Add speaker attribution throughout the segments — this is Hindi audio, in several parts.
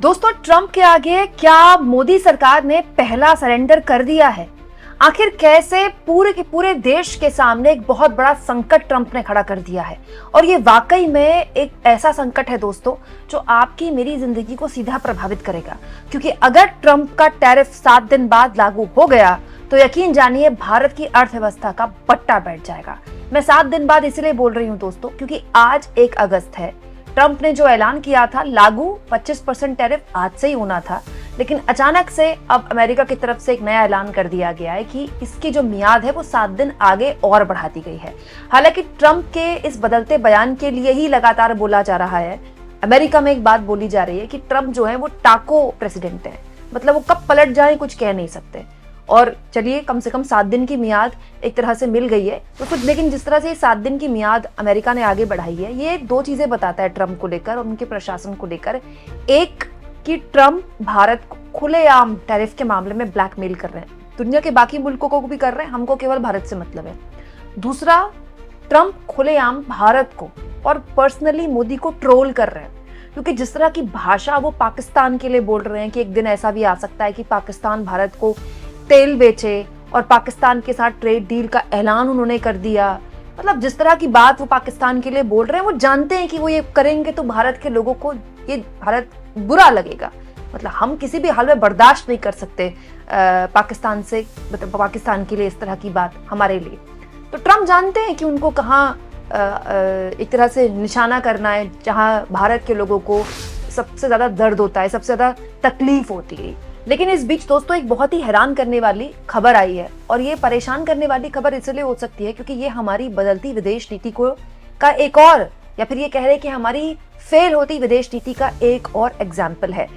Speaker 1: दोस्तों, ट्रंप के आगे क्या मोदी सरकार ने पहला सरेंडर कर दिया है? आखिर कैसे पूरे के पूरे देश के सामने एक बहुत बड़ा संकट ट्रंप ने खड़ा कर दिया है। और ये वाकई में एक ऐसा संकट है दोस्तों, जो आपकी मेरी जिंदगी को सीधा प्रभावित करेगा। क्योंकि अगर ट्रंप का टैरिफ 7 दिन बाद लागू हो गया तो यकीन जानिए भारत की अर्थव्यवस्था का पट्टा बैठ जाएगा। मैं 7 दिन बाद इसलिए बोल रही हूँ दोस्तों, क्योंकि आज 1 अगस्त है। ट्रंप ने जो ऐलान किया था लागू 25% टैरिफ आज से ही होना था, लेकिन अचानक से अब अमेरिका की तरफ से एक नया ऐलान कर दिया गया है कि इसकी जो मियाद है वो 7 दिन आगे और बढ़ा दी गई है। हालांकि ट्रंप के इस बदलते बयान के लिए ही लगातार बोला जा रहा है। अमेरिका में एक बात बोली जा रही है कि ट्रंप जो है वो टाको प्रेसिडेंट है, मतलब वो कब पलट जाए कुछ कह नहीं सकते। और चलिए, कम से कम 7 दिन की मियाद एक तरह से मिल गई है तो कुछ, लेकिन जिस तरह से 7 दिन की मियाद अमेरिका ने आगे बढ़ाई है, ये 2 चीजें बताता है ट्रंप को लेकर और उनके प्रशासन को लेकर। एक, कि ट्रंप भारत को खुलेआम टैरिफ के मामले में ब्लैकमेल कर रहे हैं, दुनिया के बाकी मुल्कों को भी कर रहे हैं, हमको केवल भारत से मतलब है। दूसरा, ट्रंप खुलेआम भारत को और पर्सनली मोदी को ट्रोल कर रहे हैं, क्योंकि जिस तरह की भाषा वो पाकिस्तान के लिए बोल रहे हैं कि एक दिन ऐसा भी आ सकता है कि पाकिस्तान भारत को तेल बेचे, और पाकिस्तान के साथ ट्रेड डील का ऐलान उन्होंने कर दिया। मतलब जिस तरह की बात वो पाकिस्तान के लिए बोल रहे हैं, वो जानते हैं कि वो ये करेंगे तो भारत के लोगों को ये भारत बुरा लगेगा। मतलब हम किसी भी हाल में बर्दाश्त नहीं कर सकते पाकिस्तान से, मतलब पाकिस्तान के लिए इस तरह की बात हमारे लिए। तो ट्रंप जानते हैं कि उनको कहाँ एक तरह से निशाना करना है, जहाँ भारत के लोगों को सबसे ज्यादा दर्द होता है, सबसे ज्यादा तकलीफ होती है। लेकिन इस बीच दोस्तों एक बहुत ही हैरान करने वाली खबर आई है, और ये परेशान करने वाली खबर इसलिए हो सकती है क्योंकि ये हमारी बदलती विदेश नीति को का एक और, या फिर ये कह रहे हैं कि हमारी फेल होती विदेश नीति का एक और एग्जाम्पल है।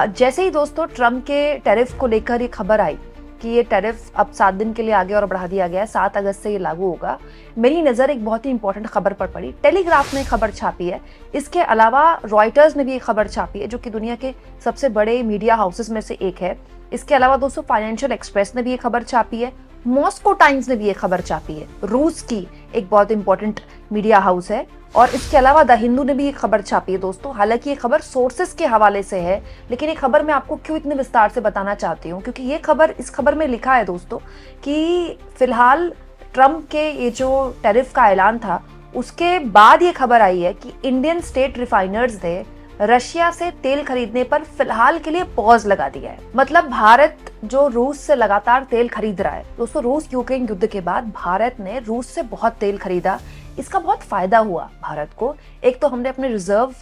Speaker 1: जैसे ही दोस्तों ट्रंप के टैरिफ को लेकर ये खबर आई कि ये टैरिफ अब 7 दिन के लिए आगे और बढ़ा दिया गया है, 7 अगस्त से ये लागू होगा, मेरी नज़र एक बहुत ही इंपॉर्टेंट खबर पर पड़ी। टेलीग्राफ ने खबर छापी है, इसके अलावा रॉयटर्स ने भी एक खबर छापी है, जो कि दुनिया के सबसे बड़े मीडिया हाउसेस में से एक है। इसके अलावा दोस्तों फाइनेंशियल एक्सप्रेस ने भी ये खबर छापी है, मॉस्को टाइम्स ने भी ये खबर छापी है, रूस की एक बहुत इंपॉर्टेंट मीडिया हाउस है। और इसके अलावा द हिंदू ने भी एक खबर छापी है दोस्तों। हालांकि ये खबर सोर्सेस के हवाले से है, लेकिन ये खबर मैं आपको क्यों इतने विस्तार से बताना चाहती हूँ, क्योंकि ये खबर, इस खबर में लिखा है दोस्तों कि फिलहाल ट्रंप के ये जो टैरिफ का ऐलान था उसके बाद ये खबर आई है कि इंडियन स्टेट रिफाइनर्स ने रशिया से तेल खरीदने पर फिलहाल के लिए पॉज लगा दिया है। मतलब भारत जो रूस से लगातार तेल खरीद रहा है दोस्तों, रूस यूक्रेन युद्ध के बाद भारत ने रूस से बहुत तेल खरीदा, इसका बहुत फायदा हुआ भारत को। एक तो हमने अपने रिजर्व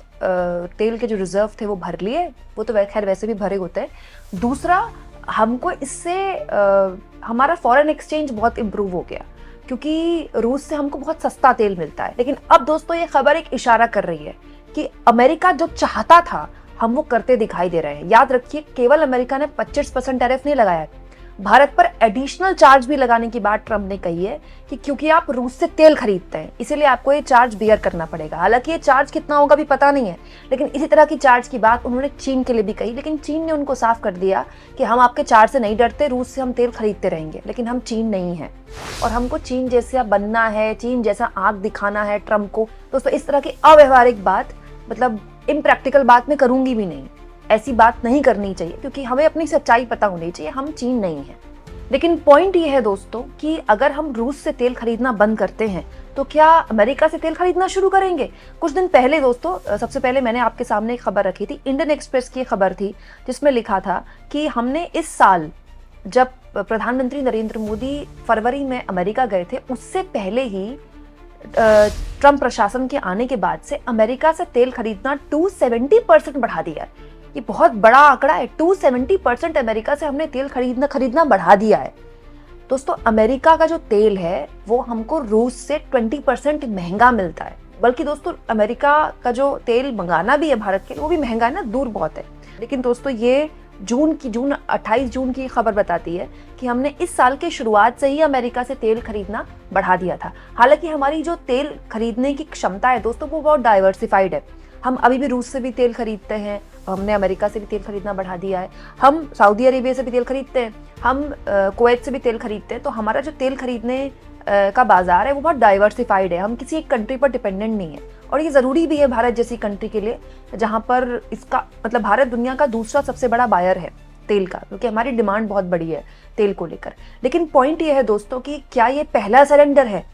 Speaker 1: तेल के जो रिजर्व थे वो भर लिए, वो तो खैर वैसे भी भरे होते हैं। दूसरा, हमको इससे हमारा फॉरेन एक्सचेंज बहुत इम्प्रूव हो गया, क्योंकि रूस से हमको बहुत सस्ता तेल मिलता है। लेकिन अब दोस्तों ये खबर एक इशारा कर रही है कि अमेरिका जो चाहता था हम वो करते दिखाई दे रहे हैं। याद रखिए, केवल अमेरिका ने 25% टैरिफ नहीं लगाया, भारत पर एडिशनल चार्ज भी लगाने की बात ट्रंप ने कही है कि क्योंकि आप रूस से तेल खरीदते हैं इसीलिए आपको ये चार्ज बियर करना पड़ेगा। हालांकि ये चार्ज कितना होगा भी पता नहीं है, लेकिन इसी तरह की चार्ज की बात उन्होंने चीन के लिए भी कही। लेकिन चीन ने उनको साफ कर दिया कि हम आपके चार्ज से नहीं डरते, रूस से हम तेल खरीदते रहेंगे, लेकिन हम चीन नहीं है और हमको चीन जैसा बनना है, चीन जैसा आंख दिखाना है ट्रंप को। दोस्तों इस तरह की अव्यवहारिक बात, मतलब इम्प्रैक्टिकल बात मैं करूंगी भी नहीं, ऐसी बात नहीं करनी चाहिए, क्योंकि हमें अपनी सच्चाई पता होनी चाहिए, हम चीन नहीं है। लेकिन पॉइंट ये है दोस्तों कि अगर हम रूस से तेल खरीदना बंद करते हैं तो क्या अमेरिका से तेल खरीदना शुरू करेंगे? कुछ दिन पहले दोस्तों, सबसे पहले मैंने आपके सामने एक खबर रखी थी, इंडियन एक्सप्रेस की खबर थी, जिसमें लिखा था कि हमने इस साल, जब प्रधानमंत्री नरेंद्र मोदी फरवरी में अमेरिका गए थे, उससे पहले ही ट्रंप प्रशासन के आने के बाद से अमेरिका से तेल खरीदना 270% बढ़ा दिया है। ये बहुत बड़ा आंकड़ा है, 270% अमेरिका से हमने तेल खरीदना बढ़ा दिया है। दोस्तों अमेरिका का जो तेल है वो हमको रूस से 20% महंगा मिलता है, बल्कि दोस्तों अमेरिका का जो तेल मंगाना भी है भारत के लिए वो भी महंगा है ना, दूर बहुत है। लेकिन दोस्तों ये जून 28 जून की खबर बताती है कि हमने इस साल के शुरुआत से ही अमेरिका से तेल खरीदना बढ़ा दिया था। हालांकि हमारी जो तेल खरीदने की क्षमता है दोस्तों वो बहुत डाइवर्सिफाइड है। हम अभी भी रूस से भी तेल खरीदते हैं, हमने अमेरिका से भी तेल खरीदना बढ़ा दिया है, हम सऊदी अरेबिया से भी तेल खरीदते हैं, हम कुवैत से भी तेल खरीदते हैं। तो हमारा जो तेल खरीदने का बाजार है वो बहुत डाइवर्सिफाइड है, हम किसी एक कंट्री पर डिपेंडेंट नहीं है। और ये ज़रूरी भी है भारत जैसी कंट्री के लिए, जहाँ पर इसका मतलब भारत दुनिया का दूसरा सबसे बड़ा बायर है तेल का, क्योंकि हमारी डिमांड बहुत बड़ी है तेल को लेकर। लेकिन पॉइंट ये है दोस्तों कि क्या ये पहला सरेंडर है?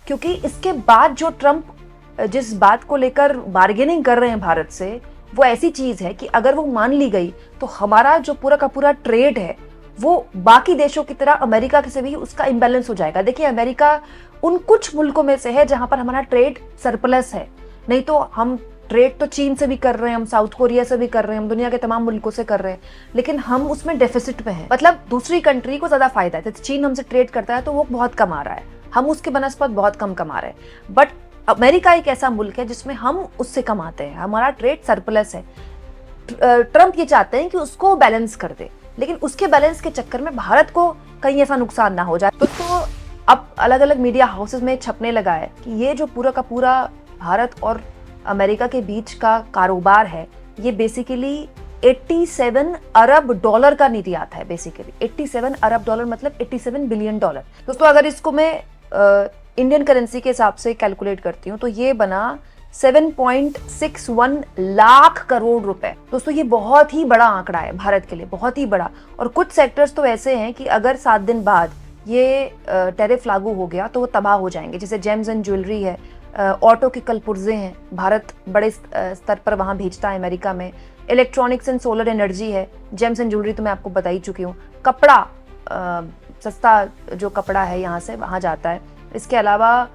Speaker 1: क्योंकि इसके बाद जो ट्रंप जिस बात को लेकर बार्गेनिंग कर रहे हैं भारत से, वो ऐसी चीज़ है कि अगर वो मान ली गई तो हमारा जो पूरा का पूरा ट्रेड है वो बाकी देशों की तरह अमेरिका से भी उसका इम्बैलेंस हो जाएगा। देखिए, अमेरिका उन कुछ मुल्कों में से है जहां पर हमारा ट्रेड सरप्लस है, नहीं तो हम ट्रेड तो चीन से भी कर रहे हैं, हम साउथ कोरिया से भी कर रहे हैं, हम दुनिया के तमाम मुल्कों से कर रहे हैं, लेकिन हम उसमें डेफिसिट में हैं। मतलब दूसरी कंट्री को ज्यादा फायदा है। चीन हमसे ट्रेड करता है तो वो बहुत कमा रहा है, हम उसके बनस्पत बहुत कम कमा रहे हैं। बट अमेरिका एक ऐसा मुल्क है जिसमें हम उससे कमाते हैं, हमारा ट्रेड सरप्लस है। ट्रंप ये चाहते हैं कि उसको बैलेंस कर दे, लेकिन उसके बैलेंस के चक्कर में भारत को कहीं ऐसा नुकसान ना हो जाए। तो अब अलग अलग मीडिया हाउसेस में छपने लगा है कि ये जो पूरा का पूरा भारत और अमेरिका के बीच का कारोबार है, ये बेसिकली 87 अरब डॉलर का निर्यात है। बेसिकली 87 अरब डॉलर मतलब 87 बिलियन डॉलर। दोस्तों, अगर इसको मैं इंडियन करेंसी के हिसाब से कैलकुलेट करती हूँ तो ये बना 7.61 लाख करोड़ रुपए। दोस्तों, ये बहुत ही बड़ा आंकड़ा है भारत के लिए, बहुत ही बड़ा। और कुछ सेक्टर्स तो ऐसे हैं कि अगर 7 दिन बाद ये टैरिफ लागू हो गया तो वो तबाह हो जाएंगे, जैसे जेम्स एंड ज्वेलरी है, ऑटो के कल पुर्जे हैं, भारत बड़े स्तर पर वहाँ भेजता है अमेरिका में, इलेक्ट्रॉनिक्स एंड सोलर एनर्जी है, जेम्स एंड ज्वेलरी तो मैं आपको बता ही चुकी हूँ, कपड़ा सस्ता जो कपड़ा है यहाँ से वहाँ जाता है। इसके अलावा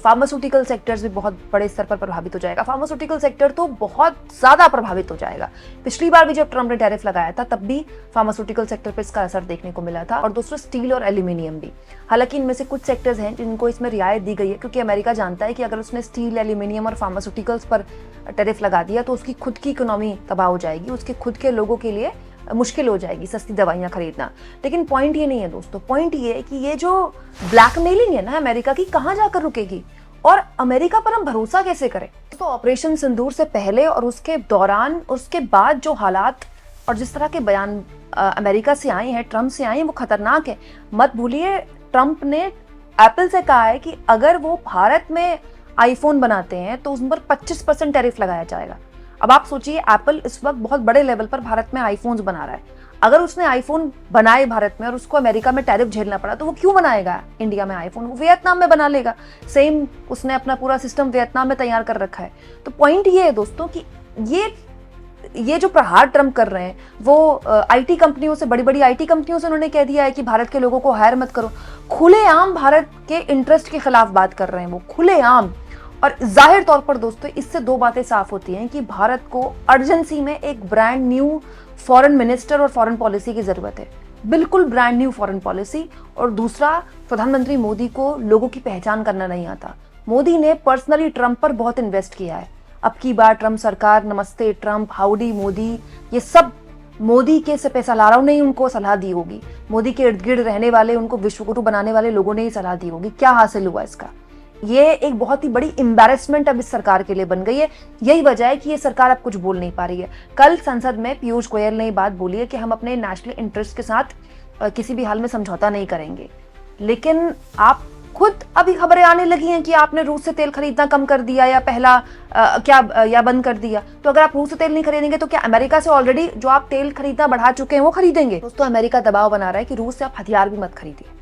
Speaker 1: फार्मास्यूटिकल सेक्टर्स भी बहुत बड़े स्तर पर प्रभावित हो जाएगा। फार्मास्यूटिकल सेक्टर तो बहुत ज़्यादा प्रभावित हो जाएगा। पिछली बार भी जब ट्रंप ने टैरिफ लगाया था तब भी फार्मास्यूटिकल सेक्टर पर इसका असर देखने को मिला था, और दूसरा स्टील और एल्यूमिनियम भी। हालांकि इनमें से कुछ सेक्टर्स हैं जिनको इसमें रियायत दी गई है, क्योंकि अमेरिका जानता है कि अगर उसने स्टील, एल्यूमिनियम और फार्मास्यूटिकल्स पर टैरिफ लगा दिया तो उसकी खुद की इकोनॉमी तबाह हो जाएगी, उसके खुद के लोगों के लिए मुश्किल हो जाएगी सस्ती दवाइयां खरीदना। लेकिन पॉइंट ये नहीं है दोस्तों, पॉइंट ये है कि ये जो ब्लैकमेलिंग है ना अमेरिका की, कहां जाकर रुकेगी और अमेरिका पर हम भरोसा कैसे करें? तो ऑपरेशन सिंदूर से पहले और उसके दौरान, उसके बाद जो हालात और जिस तरह के बयान अमेरिका से आए हैं, ट्रंप से आए हैं, वो खतरनाक है। मत भूलिए, ट्रंप ने एप्पल से कहा है कि अगर वो भारत में आईफोन बनाते हैं तो उन पर 25% टैरिफ लगाया जाएगा। अब आप सोचिए, एप्पल इस वक्त बहुत बड़े लेवल पर भारत में आईफोन्स बना रहा है। अगर उसने आईफोन बनाए भारत में और उसको अमेरिका में टैरिफ झेलना पड़ा तो वो क्यों बनाएगा इंडिया में आईफोन? वो वियतनाम में बना लेगा। सेम उसने अपना पूरा सिस्टम वियतनाम में तैयार कर रखा है। तो पॉइंट ये है दोस्तों कि ये जो प्रहार ट्रंप कर रहे हैं वो आईटी कंपनियों से, बड़ी बड़ी आईटी कंपनियों से उन्होंने कह दिया है कि भारत के लोगों को हायर मत करो। खुलेआम भारत के इंटरेस्ट के खिलाफ बात कर रहे हैं वो, खुलेआम। और जाहिर तौर पर दोस्तों, इससे दो बातें साफ होती हैं कि भारत को अर्जेंसी में एक ब्रांड न्यू फॉरेन मिनिस्टर और फॉरेन पॉलिसी की जरूरत है, बिल्कुल ब्रांड न्यू फॉरेन पॉलिसी। और दूसरा, प्रधानमंत्री मोदी को लोगों की पहचान करना नहीं आता। मोदी ने पर्सनली ट्रंप पर बहुत इन्वेस्ट किया है। अब की बार ट्रंप सरकार, नमस्ते ट्रंप, हाउडी मोदी, ये सब मोदी के सलाहकारों ने ही उनको सलाह दी होगी। मोदी के इर्द गिर्द रहने वाले, उनको विश्वगुरु बनाने वाले लोगों ने ही सलाह दी होगी। क्या हासिल हुआ इसका? ये एक बहुत ही बड़ी एम्बैरेसमेंट अब इस सरकार के लिए बन गई है। यही वजह है कि ये सरकार अब कुछ बोल नहीं पा रही है। कल संसद में पीयूष गोयल ने बात बोली है कि हम अपने नेशनल इंटरेस्ट के साथ किसी भी हाल में समझौता नहीं करेंगे। लेकिन आप खुद अभी खबरें आने लगी हैं कि आपने रूस से तेल खरीदना कम कर दिया या या बंद कर दिया। तो अगर आप रूस से तेल नहीं खरीदेंगे तो क्या अमेरिका से ऑलरेडी जो आप तेल खरीदना बढ़ा चुके हैं वो खरीदेंगे? दोस्तों, अमेरिका दबाव बना रहा है कि रूस से आप हथियार भी मत खरीदिए।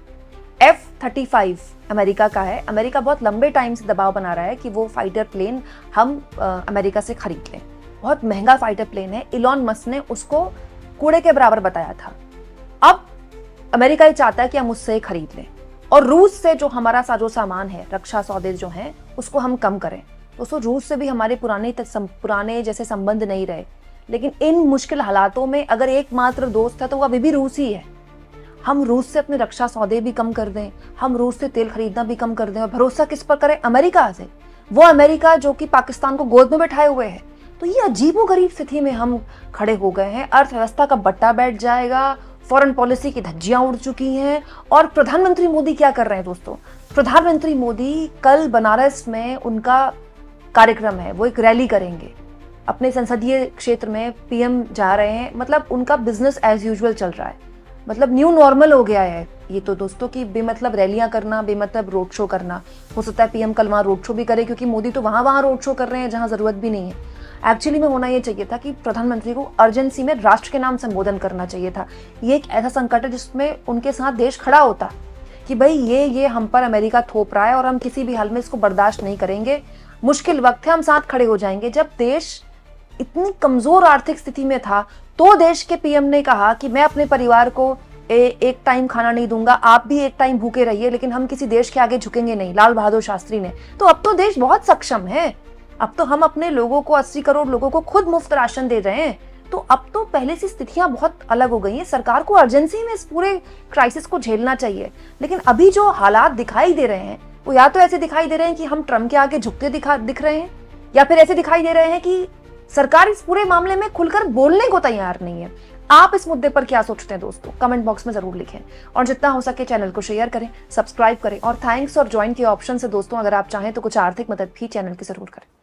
Speaker 1: F-35 अमेरिका का है। अमेरिका बहुत लंबे टाइम से दबाव बना रहा है कि वो फाइटर प्लेन हम अमेरिका से खरीद लें। बहुत महंगा फाइटर प्लेन है। इलॉन मस्क ने उसको कूड़े के बराबर बताया था। अब अमेरिका ये चाहता है कि हम उससे खरीद लें और रूस से जो हमारा साजो सामान है, रक्षा सौदे जो हैं, उसको हम कम करें। दोस्तों, रूस से भी हमारे पुराने जैसे संबंध नहीं रहे, लेकिन इन मुश्किल हालातों में अगर एकमात्र दोस्त है तो वो अभी भी रूस ही है। हम रूस से अपने रक्षा सौदे भी कम कर दें, हम रूस से तेल खरीदना भी कम कर दें और भरोसा किस पर करें? अमेरिका से। वो अमेरिका जो कि पाकिस्तान को गोद में बैठाए हुए है। तो ये अजीबोगरीब स्थिति में हम खड़े हो गए हैं। अर्थव्यवस्था का बट्टा बैठ जाएगा, फॉरेन पॉलिसी की धज्जियां उड़ चुकी हैं। और प्रधानमंत्री मोदी क्या कर रहे हैं दोस्तों? प्रधानमंत्री मोदी कल बनारस में उनका कार्यक्रम है, वो एक रैली करेंगे अपने संसदीय क्षेत्र में। पीएम जा रहे हैं, मतलब उनका बिजनेस एज यूजुअल चल रहा है। मतलब न्यू नॉर्मल हो गया है ये तो दोस्तों कि बेमतलब रैलियां करना, बेमतलब रोड शो करना। हो सकता है पीएम कल वहां रोड शो भी करे, क्योंकि मोदी तो वहां रोड शो कर रहे हैं जहां जरूरत भी नहीं है। एक्चुअली में होना ये चाहिए था कि प्रधानमंत्री को अर्जेंसी में राष्ट्र के नाम संबोधन करना चाहिए था। ये एक ऐसा संकट है जिसमें उनके साथ देश खड़ा होता कि भाई ये हम पर अमेरिका थोप रहा है और हम किसी भी हाल में इसको बर्दाश्त नहीं करेंगे, मुश्किल वक्त है, हम साथ खड़े हो जाएंगे। जब देश इतनी कमजोर आर्थिक स्थिति में था तो देश के पीएम ने कहा कि मैं अपने परिवार को एक टाइम खाना नहीं दूंगा, आप भी एक टाइम भूखे रहिए, लेकिन हम किसी देश के आगे झुकेंगे नहीं, लाल बहादुर शास्त्री ने। तो अब तो देश बहुत सक्षम है, अब तो हम अपने लोगों को 80 करोड़ लोगों को खुद मुफ्त राशन दे रहे हैं। तो अब तो पहले से स्थितियां बहुत अलग हो गई हैं। सरकार को अर्जेंसी में इस पूरे क्राइसिस को झेलना चाहिए। लेकिन अभी जो हालात दिखाई दे रहे हैं वो या तो ऐसे दिखाई दे रहे हैं कि हम ट्रम्प के आगे झुकते दिख रहे हैं, या फिर ऐसे दिखाई दे रहे हैं कि सरकार इस पूरे मामले में खुलकर बोलने को तैयार नहीं है। आप इस मुद्दे पर क्या सोचते हैं दोस्तों? कमेंट बॉक्स में जरूर लिखें और जितना हो सके चैनल को शेयर करें, सब्सक्राइब करें और थैंक्स और ज्वाइन के ऑप्शन से दोस्तों अगर आप चाहें तो कुछ आर्थिक मदद भी चैनल की जरूर करें।